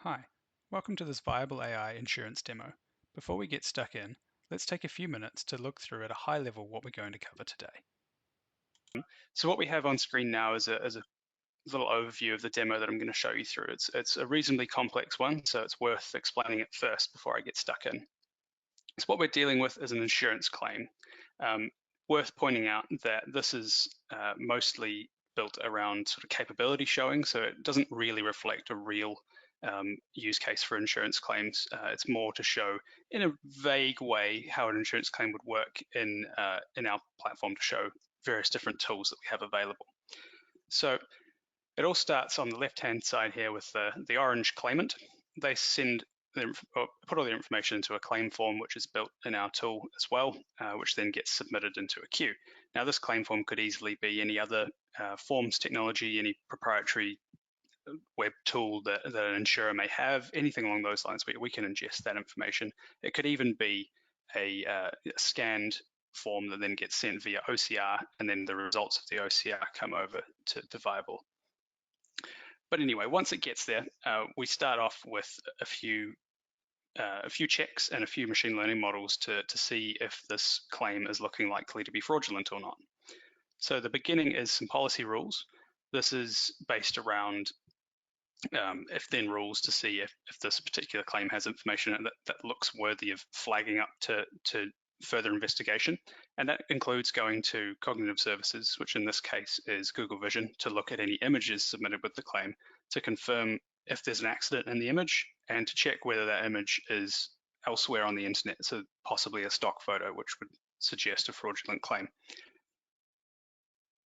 Hi, welcome to this Viable AI insurance demo. Before we get stuck in, let's take a few minutes to look through at a high level what we're going to cover today. So what we have on screen now is a little overview of the demo that I'm going to show you through. It's a reasonably complex one, so it's worth explaining it first before I get stuck in. So what we're dealing with is an insurance claim. Um, Worth pointing out that this is mostly built around sort of capability showing, so it doesn't really reflect a real use case for insurance claims. It's more to show in a vague way how an insurance claim would work in our platform to show various different tools that we have available. So it all starts on the left-hand side here with the orange claimant. They put all their information into a claim form, which is built in our tool as well, which then gets submitted into a queue. Now, this claim form could easily be any other forms technology, any proprietary web tool that an insurer may have, anything along those lines. We can ingest that information. It could even be a scanned form that then gets sent via OCR, and then the results of the OCR come over to Viable. But anyway, once it gets there, we start off with a few checks and a few machine learning models to see if this claim is looking likely to be fraudulent or not. So the beginning is some policy rules. This is based around if-then rules to see if this particular claim has information that looks worthy of flagging up to further investigation. And that includes going to cognitive services, which in this case is Google Vision, to look at any images submitted with the claim to confirm if there's an accident in the image and to check whether that image is elsewhere on the internet, so possibly a stock photo, which would suggest a fraudulent claim.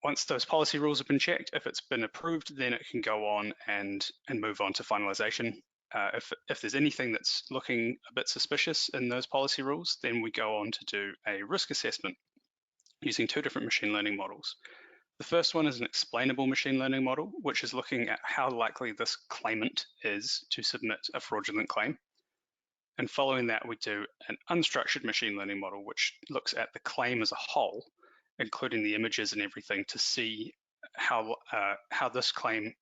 Once those policy rules have been checked, if it's been approved, then it can go on and move on to finalization. If there's anything that's looking a bit suspicious in those policy rules, then we go on to do a risk assessment using two different machine learning models. The first one is an explainable machine learning model, which is looking at how likely this claimant is to submit a fraudulent claim. And following that, we do an unstructured machine learning model, which looks at the claim as a whole, including the images and everything, to see how this claim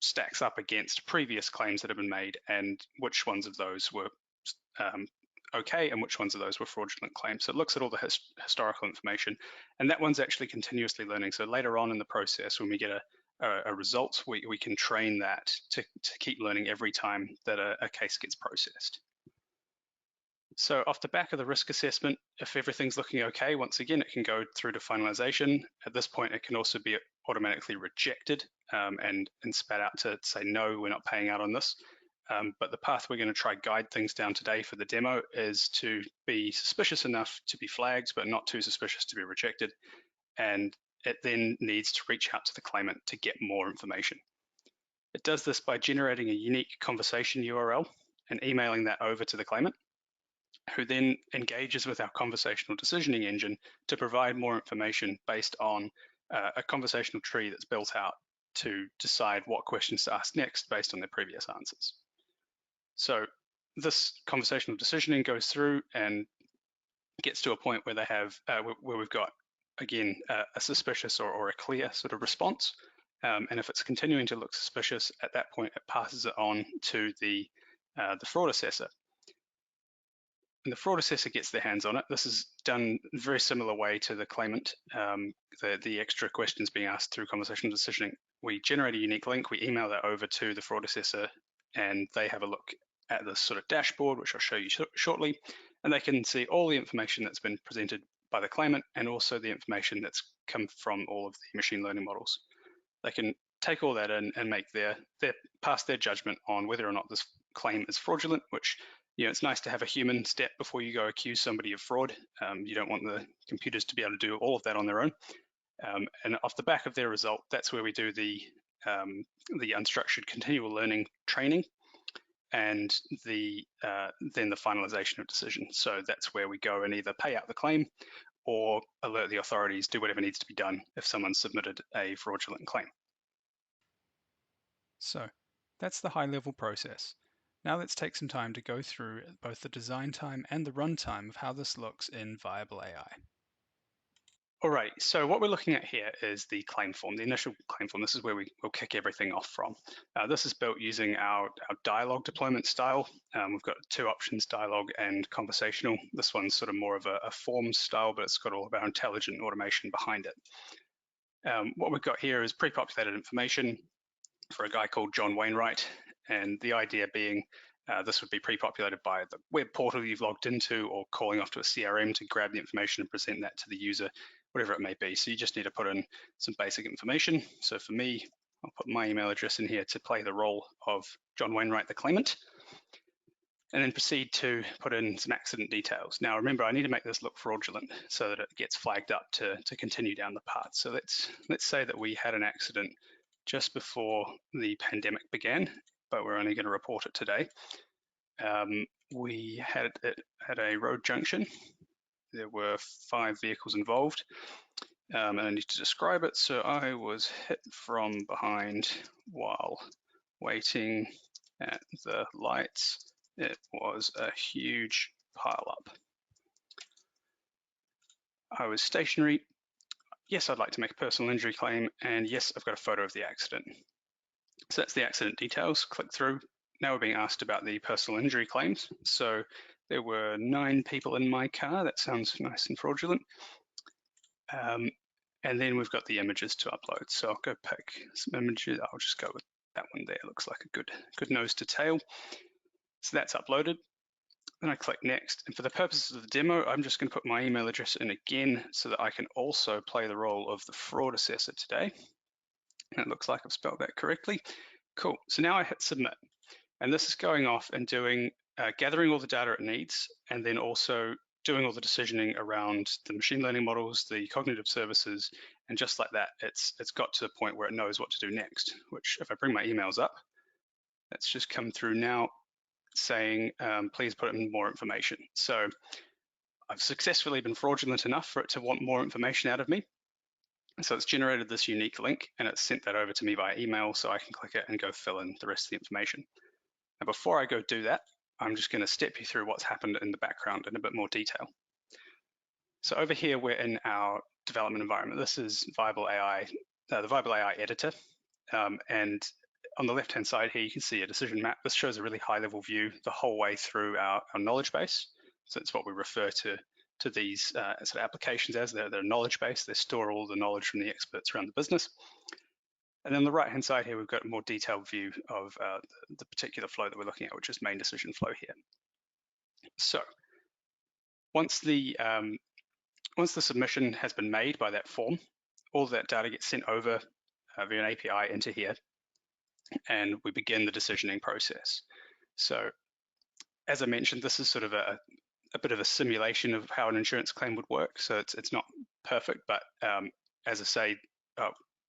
stacks up against previous claims that have been made and which ones of those were okay and which ones of those were fraudulent claims. So it looks at all the historical information, and that one's actually continuously learning. So later on in the process, when we get a result, we can train that to keep learning every time that a case gets processed. So off the back of the risk assessment, if everything's looking okay, once again, it can go through to finalization. At this point, it can also be automatically rejected and spat out to say, no, we're not paying out on this. But the path we're going to try guide things down today for the demo is to be suspicious enough to be flagged, but not too suspicious to be rejected. And it then needs to reach out to the claimant to get more information. It does this by generating a unique conversation URL and emailing that over to the claimant, who then engages with our conversational decisioning engine to provide more information based on a conversational tree that's built out to decide what questions to ask next based on their previous answers. So this conversational decisioning goes through and gets to a point where they have where we've got, again, a suspicious or a clear sort of response. And if it's continuing to look suspicious, at that point, it passes it on to the fraud assessor. And the fraud assessor gets their hands on it. This is done in a very similar way to the claimant, the extra questions being asked through conversational decisioning. We generate a unique link, we email that over to the fraud assessor, and they have a look at this sort of dashboard, which I'll show you shortly, and they can see all the information that's been presented by the claimant and also the information that's come from all of the machine learning models. They can take all that in and make pass their judgment on whether or not this claim is fraudulent, which, it's nice to have a human step before you go accuse somebody of fraud. You don't want the computers to be able to do all of that on their own. And off the back of their result, that's where we do the unstructured continual learning training and then the finalization of decision. So that's where we go and either pay out the claim or alert the authorities, do whatever needs to be done if someone submitted a fraudulent claim. So that's the high-level process. Now let's take some time to go through both the design time and the runtime of how this looks in Viable AI. Alright, so what we're looking at here is the claim form, the initial claim form. This is where we will kick everything off from. This is built using our dialogue deployment style. We've got two options, dialogue and conversational. This one's sort of more of a forms style, but it's got all of our intelligent automation behind it. What we've got here is pre-populated information for a guy called John Wainwright, and the idea being this would be pre-populated by the web portal you've logged into or calling off to a CRM to grab the information and present that to the user, whatever it may be. So you just need to put in some basic information. So for me, I'll put my email address in here to play the role of John Wainwright, the claimant, and then proceed to put in some accident details. Now remember, I need to make this look fraudulent so that it gets flagged up to continue down the path. So let's say that we had an accident just before the pandemic began, but we're only going to report it today. We had it at a road junction. There were 5 vehicles involved, and I need to describe it. So I was hit from behind while waiting at the lights. It was a huge pile-up. I was stationary. Yes, I'd like to make a personal injury claim, and yes, I've got a photo of the accident. So that's the accident details. Click through. Now we're being asked about the personal injury claims. So there were 9 people in my car. That sounds nice and fraudulent. And then we've got the images to upload. So I'll go pick some images. I'll just go with that one there. Looks like a good nose to tail. So that's uploaded. Then I click next. And for the purposes of the demo, I'm just going to put my email address in again so that I can also play the role of the fraud assessor today. And it looks like I've spelled that correctly. Cool. So now I hit submit. And this is going off and doing gathering all the data it needs, and then also doing all the decisioning around the machine learning models, the cognitive services, and just like that, it's got to the point where it knows what to do next, which if I bring my emails up, that's just come through now saying, please put in more information. So I've successfully been fraudulent enough for it to want more information out of me. So it's generated this unique link and it's sent that over to me via email so I can click it and go fill in the rest of the information. Now, before I go do that, I'm just going to step you through what's happened in the background in a bit more detail. So over here, we're in our development environment. This is viabl.ai, the viabl.ai editor. And on the left-hand side here, you can see a decision map. This shows a really high-level view the whole way through our knowledge base. So it's what we refer to these sort of applications as. They're knowledge base. They store all the knowledge from the experts around the business. And then on the right-hand side here, we've got a more detailed view of the particular flow that we're looking at, which is main decision flow here. So once the submission has been made by that form, all that data gets sent over via an API into here, and we begin the decisioning process. So as I mentioned, this is sort of a bit of a simulation of how an insurance claim would work. So it's not perfect, but as I say,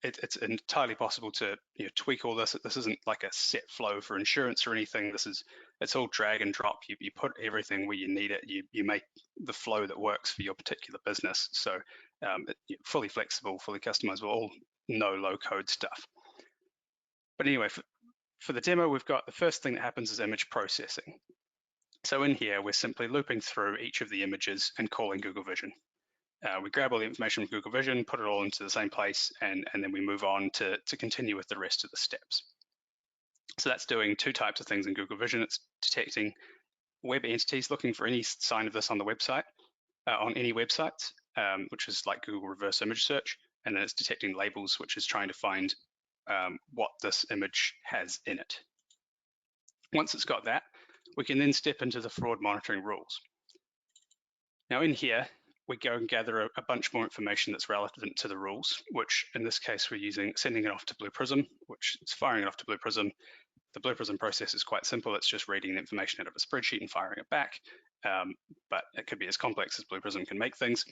it's entirely possible to tweak all this. This isn't like a set flow for insurance or anything. It's all drag and drop. You put everything where you need it. You make the flow that works for your particular business. So fully flexible, fully customizable, all no low code stuff. But anyway, for the demo, we've got the first thing that happens is image processing. So in here, we're simply looping through each of the images and calling Google Vision. We grab all the information from Google Vision, put it all into the same place, and then we move on to continue with the rest of the steps. So that's doing 2 types of things in Google Vision. It's detecting web entities looking for any sign of this on the website, on any websites, which is like Google reverse image search, and then it's detecting labels, which is trying to find what this image has in it. Once it's got that, we can then step into the fraud monitoring rules. Now in here, we go and gather a bunch more information that's relevant to the rules, which in this case we're sending it off to Blue Prism, which is firing it off to Blue Prism. The Blue Prism process is quite simple. It's just reading the information out of a spreadsheet and firing it back, but it could be as complex as Blue Prism can make things.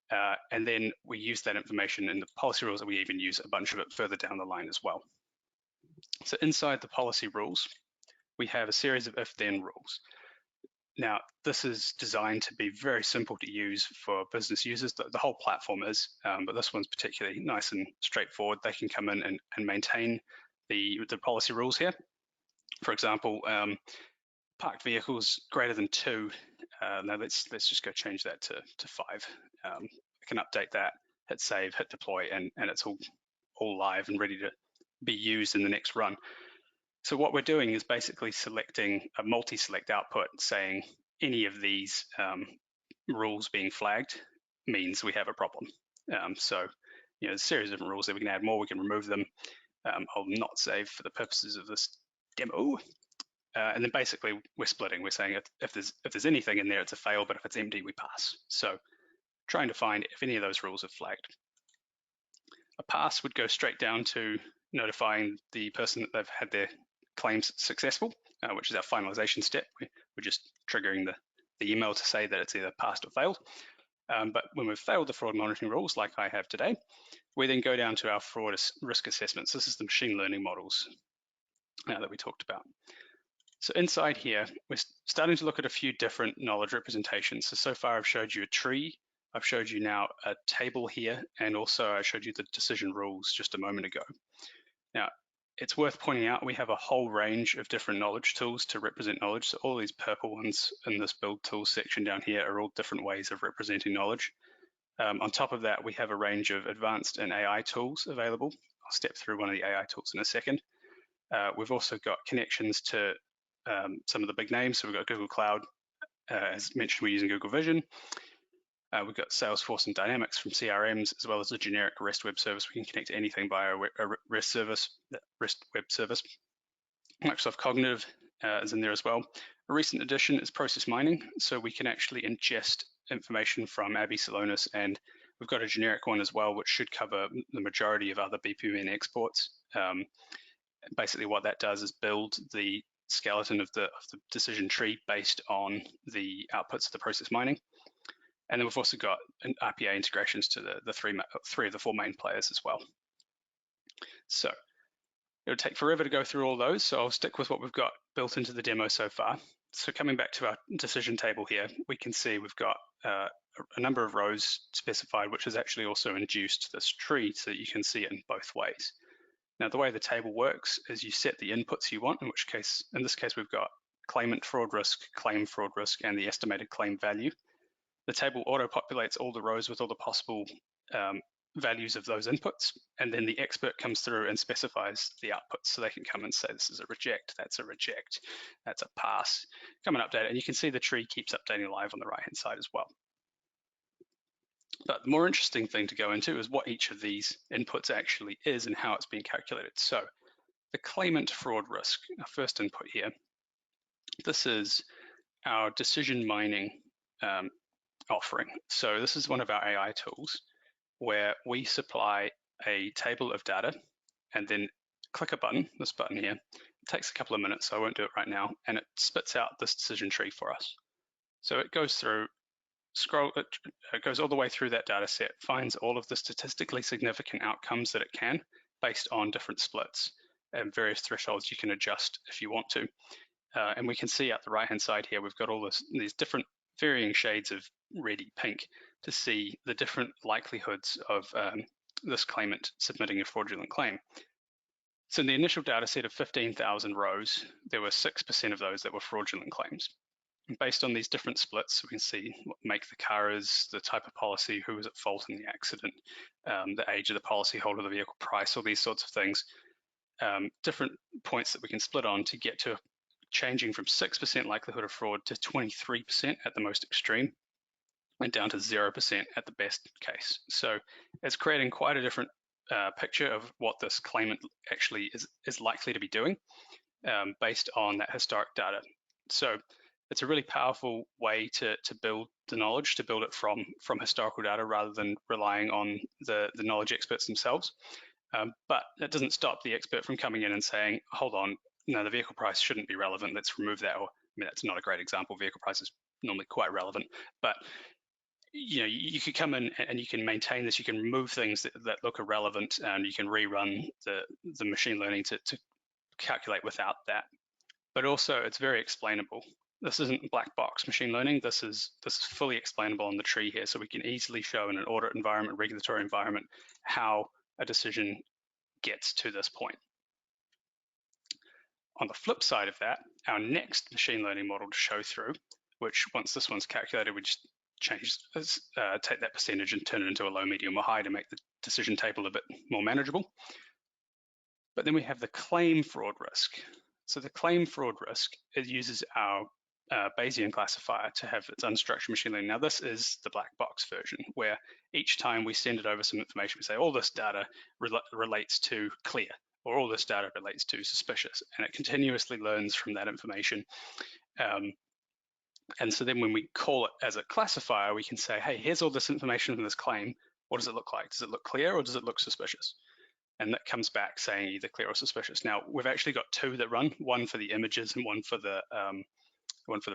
And then we use that information in the policy rules, and we even use a bunch of it further down the line as well. So inside the policy rules, we have a series of if-then rules. Now, this is designed to be very simple to use for business users. The whole platform is, but this one's particularly nice and straightforward. They can come in and maintain the policy rules here. For example, parked vehicles greater than 2. Now let's just go change that to 5. I can update that. hit save, hit deploy, and it's all live and ready to be used in the next run. So what we're doing is basically selecting a multi-select output saying any of these rules being flagged means we have a problem. So there's a series of different rules that we can add more, we can remove them. I'll not save for the purposes of this demo. And then basically we're splitting. We're saying if there's anything in there, it's a fail, but if it's empty, we pass. So trying to find if any of those rules are flagged. A pass would go straight down to notifying the person that they've had their claims successful, which is our finalization step. We're just triggering the email to say that it's either passed or failed. But when we've failed the fraud monitoring rules, like I have today, we then go down to our fraud risk assessments. This is the machine learning models that we talked about. So inside here, we're starting to look at a few different knowledge representations. So far I've showed you a tree, I've showed you now a table here, and also I showed you the decision rules just a moment ago. Now, it's worth pointing out we have a whole range of different knowledge tools to represent knowledge. So all these purple ones in this build tools section down here are all different ways of representing knowledge. On top of that, we have a range of advanced and AI tools available. I'll step through one of the AI tools in a second. We've also got connections to some of the big names. So we've got Google Cloud, as mentioned, we're using Google Vision. We've got Salesforce and Dynamics from CRMs, as well as a generic REST web service. We can connect to anything via a REST web service. Microsoft Cognitive is in there as well. A recent addition is process mining, so we can actually ingest information from Abby Salonis, and we've got a generic one as well, which should cover the majority of other BPMN exports. Basically, what that does is build the skeleton of the decision tree based on the outputs of the process mining. And then we've also got an RPA integrations to the three of the four main players as well. So it'll take forever to go through all those, so I'll stick with what we've got built into the demo so far. So coming back to our decision table here, we can see we've got a number of rows specified, which has actually also induced this tree so that you can see it in both ways. Now, the way the table works is you set the inputs you want, in this case, we've got claimant fraud risk, claim fraud risk, and the estimated claim value. The table auto-populates all the rows with all the possible values of those inputs, and then the expert comes through and specifies the outputs. So they can come and say, this is a reject, that's a pass. Come and update it, and you can see the tree keeps updating live on the right-hand side as well. But the more interesting thing to go into is what each of these inputs actually is and how it's being calculated. So the claimant fraud risk, our first input here, this is our decision mining offering. So this is one of our AI tools where we supply a table of data and then click a button, this button here. It takes a couple of minutes, so I won't do it right now, and it spits out this decision tree for us. So it goes through, it goes all the way through that data set, finds all of the statistically significant outcomes that it can based on different splits and various thresholds you can adjust if you want to. And we can see at the right-hand side here, we've got all these different varying shades of reddy pink to see the different likelihoods of this claimant submitting a fraudulent claim. So in the initial data set of 15,000 rows, there were 6% of those that were fraudulent claims. And based on these different splits, we can see what make the car is, the type of policy, who was at fault in the accident, the age of the policyholder, the vehicle price, all these sorts of things. Different points that we can split on to get to changing from 6% likelihood of fraud to 23% at the most extreme, and down to 0% at the best case. So it's creating quite a different picture of what this claimant actually is likely to be doing based on that historic data. So it's a really powerful way to build the knowledge, to build it from historical data rather than relying on the knowledge experts themselves. But that doesn't stop the expert from coming in and saying, hold on, no, the vehicle price shouldn't be relevant, let's remove that. Or, I mean, that's not a great example. Vehicle price is normally quite relevant, but you could come in and you can maintain this, you can remove things that look irrelevant, and you can rerun the machine learning to calculate without that. But also it's very explainable. This isn't black box machine learning. This is fully explainable on the tree here. So we can easily show in an audit environment, regulatory environment, how a decision gets to this point. On the flip side of that, our next machine learning model to show through, which once this one's calculated, we just take that percentage and turn it into a low, medium, or high to make the decision table a bit more manageable. But then we have the claim fraud risk. So the claim fraud risk, it uses our Bayesian classifier to have its unstructured machine learning. Now this is the black box version, where each time we send it over some information, we say, all this data relates to clear, or all this data relates to suspicious, and it continuously learns from that information. And so then when we call it as a classifier, we can say, hey, here's all this information from this claim. What does it look like? Does it look clear or does it look suspicious? And that comes back saying either clear or suspicious. Now, we've actually got two that run, one for the images and one for the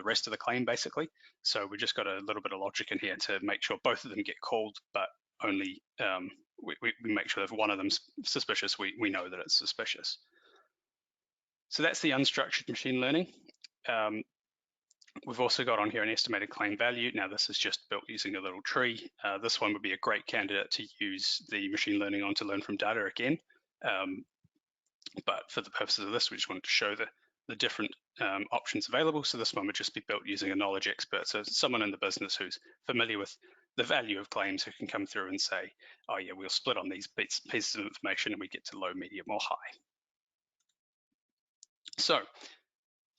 rest of the claim, basically. So we just got a little bit of logic in here to make sure both of them get called, but only we make sure that if one of them's suspicious, we know that it's suspicious. So that's the unstructured machine learning. We've also got on here an estimated claim value. Now this is just built using a little tree. This one would be a great candidate to use the machine learning on to learn from data again. But for the purposes of this, we just wanted to show the different options available. So this one would just be built using a knowledge expert. So someone in the business who's familiar with the value of claims who can come through and say, oh yeah, we'll split on these pieces of information and we get to low, medium, or high. So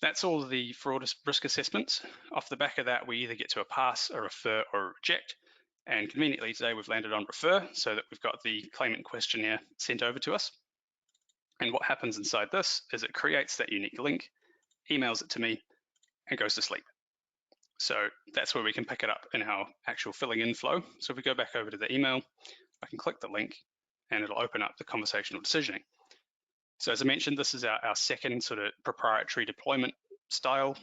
that's all of the fraud risk assessments. Off the back of that, we either get to a pass, a refer, or a reject. And conveniently today, we've landed on refer so that we've got the claimant questionnaire sent over to us. And what happens inside this is it creates that unique link, emails it to me, and goes to sleep. So that's where we can pick it up in our actual filling in flow. So if we go back over to the email, I can click the link and it'll open up the conversational decisioning. So as I mentioned, this is our second sort of proprietary deployment style.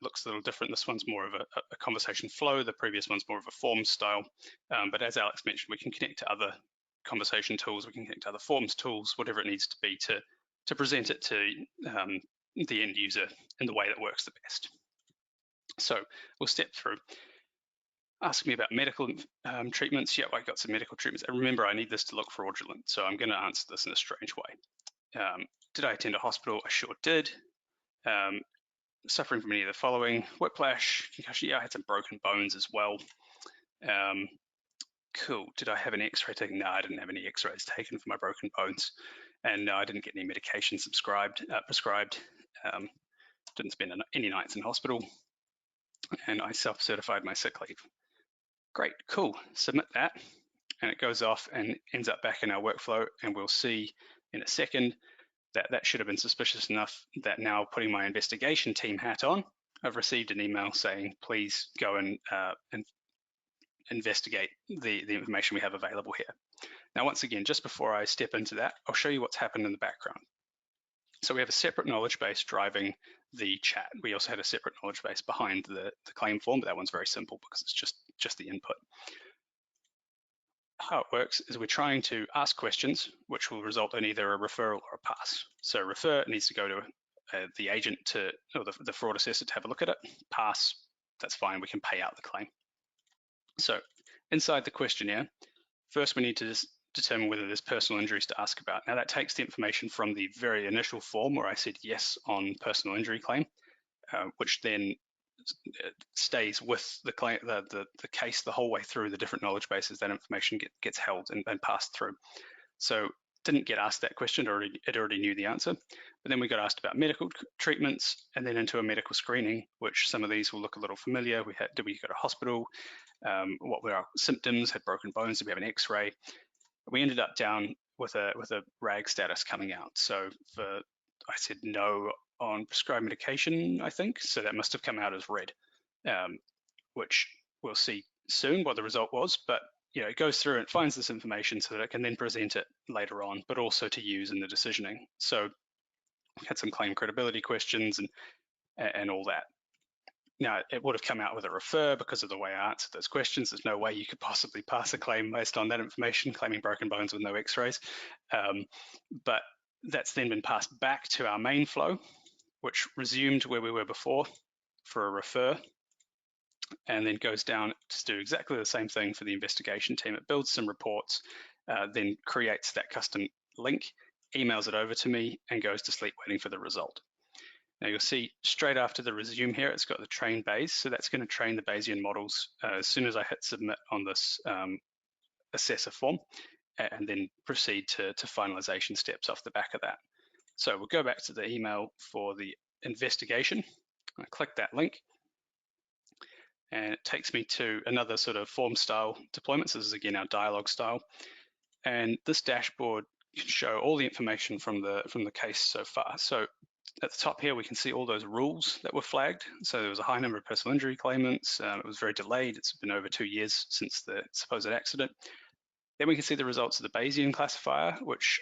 Looks a little different. This one's more of a conversation flow. The previous one's more of a form style. But as Alex mentioned, we can connect to other conversation tools. We can connect to other forms tools, whatever it needs to be to present it to the end user in the way that works the best. So we'll step through. Ask me about medical treatments. Yeah, I got some medical treatments. And remember, I need this to look fraudulent. So I'm going to answer this in a strange way. Did I attend a hospital? I sure did. Suffering from any of the following: whiplash, concussion. Yeah, I had some broken bones as well. Cool. Did I have an x-ray taken? No, I didn't have any x-rays taken for my broken bones. And no, I didn't get any medication prescribed. Didn't spend any nights in hospital. And I self-certified my sick leave. Great, cool. Submit that. And it goes off and ends up back in our workflow. And we'll see in a second that should have been suspicious enough that now, putting my investigation team hat on, I've received an email saying, please go and investigate the information we have available here. Now, once again, just before I step into that, I'll show you what's happened in the background. So we have a separate knowledge base driving the chat. We also had a separate knowledge base behind the claim form, but that one's very simple because it's just the input. How it works is we're trying to ask questions which will result in either a referral or a pass. So refer needs to go to the agent or the fraud assessor to have a look at it. Pass, that's fine, we can pay out the claim. So inside the questionnaire, first we need to determine whether there's personal injuries to ask about. Now that takes the information from the very initial form where I said yes on personal injury claim, which then stays with the case the whole way through the different knowledge bases. That information gets held and passed through. So didn't get asked that question, it already knew the answer. But then we got asked about medical treatments and then into a medical screening, which some of these will look a little familiar. Did we go to hospital? What were our symptoms? Had broken bones? Did we have an x-ray? We ended up down with a RAG status coming out. So I said no on prescribed medication, I think. So that must have come out as red, which we'll see soon what the result was. But it goes through and it finds this information so that it can then present it later on, but also to use in the decisioning. So we had some claim credibility questions and all that. Now, it would have come out with a refer because of the way I answered those questions. There's no way you could possibly pass a claim based on that information, claiming broken bones with no x-rays. But that's then been passed back to our main flow, which resumed where we were before for a refer, and then goes down to do exactly the same thing for the investigation team. It builds some reports, then creates that custom link, emails it over to me, and goes to sleep waiting for the result. Now you'll see straight after the resume here, it's got the train Bayes. So that's going to train the Bayesian models as soon as I hit submit on this assessor form, and then proceed to finalization steps off the back of that. So we'll go back to the email for the investigation. I click that link, and it takes me to another sort of form style deployment. So this is again our dialogue style. And this dashboard can show all the information from the case so far. So at the top here, we can see all those rules that were flagged. So there was a high number of personal injury claimants. It was very delayed. It's been over 2 years since the supposed accident. Then we can see the results of the Bayesian classifier, which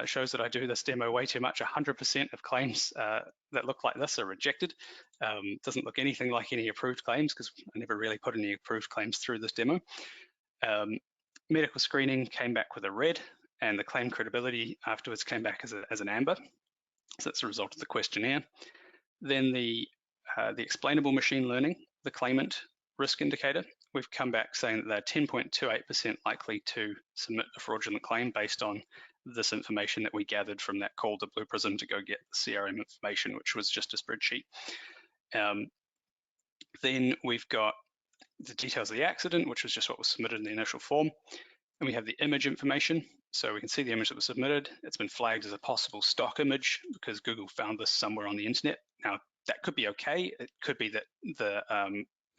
shows that I do this demo way too much. 100% of claims that look like this are rejected. Doesn't look anything like any approved claims because I never really put any approved claims through this demo. Medical screening came back with a red, and the claim credibility afterwards came back as an amber. So that's a result of the questionnaire. Then the explainable machine learning, the claimant risk indicator, we've come back saying that they're 10.28% likely to submit a fraudulent claim based on this information that we gathered from that call to Blue Prism to go get the CRM information, which was just a spreadsheet. Then we've got the details of the accident, which was just what was submitted in the initial form. And we have the image information. So we can see the image that was submitted. It's been flagged as a possible stock image because Google found this somewhere on the internet. Now, that could be okay. It could be that the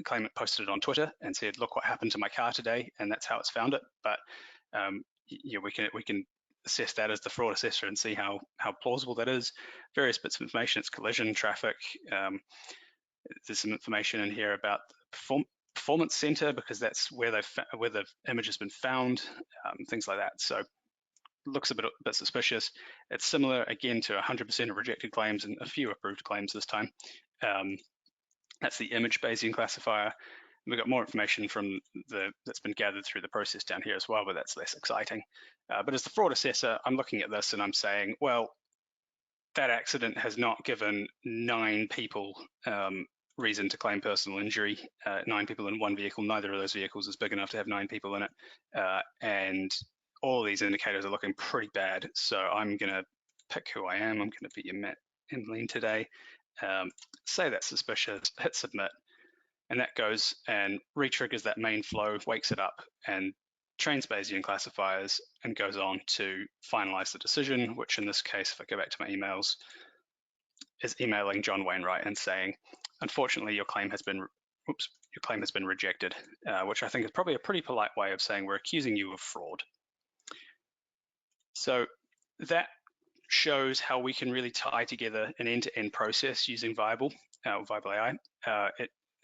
claimant posted it on Twitter and said, look what happened to my car today, and that's how it's found it. But yeah, we can assess that as the fraud assessor and see how plausible that is. Various bits of information, it's collision, traffic. There's some information in here about the performance center because that's where the image has been found, things like that. So looks a bit suspicious. It's similar again to 100% of rejected claims and a few approved claims this time. That's the image Bayesian classifier. We've got more information from that's been gathered through the process down here as well, but that's less exciting. But as the fraud assessor, I'm looking at this and I'm saying, well, that accident has not given 9 people reason to claim personal injury. 9 people in one vehicle, neither of those vehicles is big enough to have 9 people in it. And all these indicators are looking pretty bad. So I'm going to pick who I am. I'm going to be your Matt Emmeline today. Say that's suspicious, hit submit. And that goes and re-triggers that main flow, wakes it up, and trains Bayesian classifiers and goes on to finalize the decision, which in this case, if I go back to my emails, is emailing John Wainwright and saying, unfortunately, your claim has been rejected, which I think is probably a pretty polite way of saying we're accusing you of fraud. So that shows how we can really tie together an end-to-end process using viabl.ai.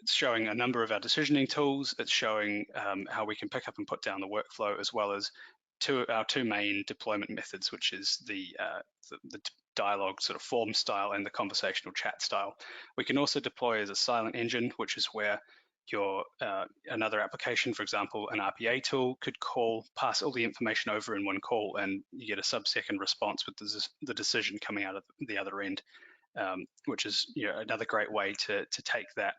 It's showing a number of our decisioning tools. It's showing how we can pick up and put down the workflow, as well as our two main deployment methods, which is the dialogue sort of form style and the conversational chat style. We can also deploy as a silent engine, which is where your another application, for example, an RPA tool, could pass all the information over in one call, and you get a sub-second response with the decision coming out of the other end, which is another great way to take that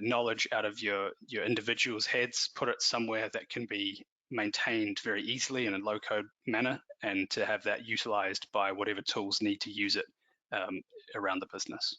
knowledge out of your individuals' heads, put it somewhere that can be maintained very easily in a low-code manner, and to have that utilized by whatever tools need to use it around the business.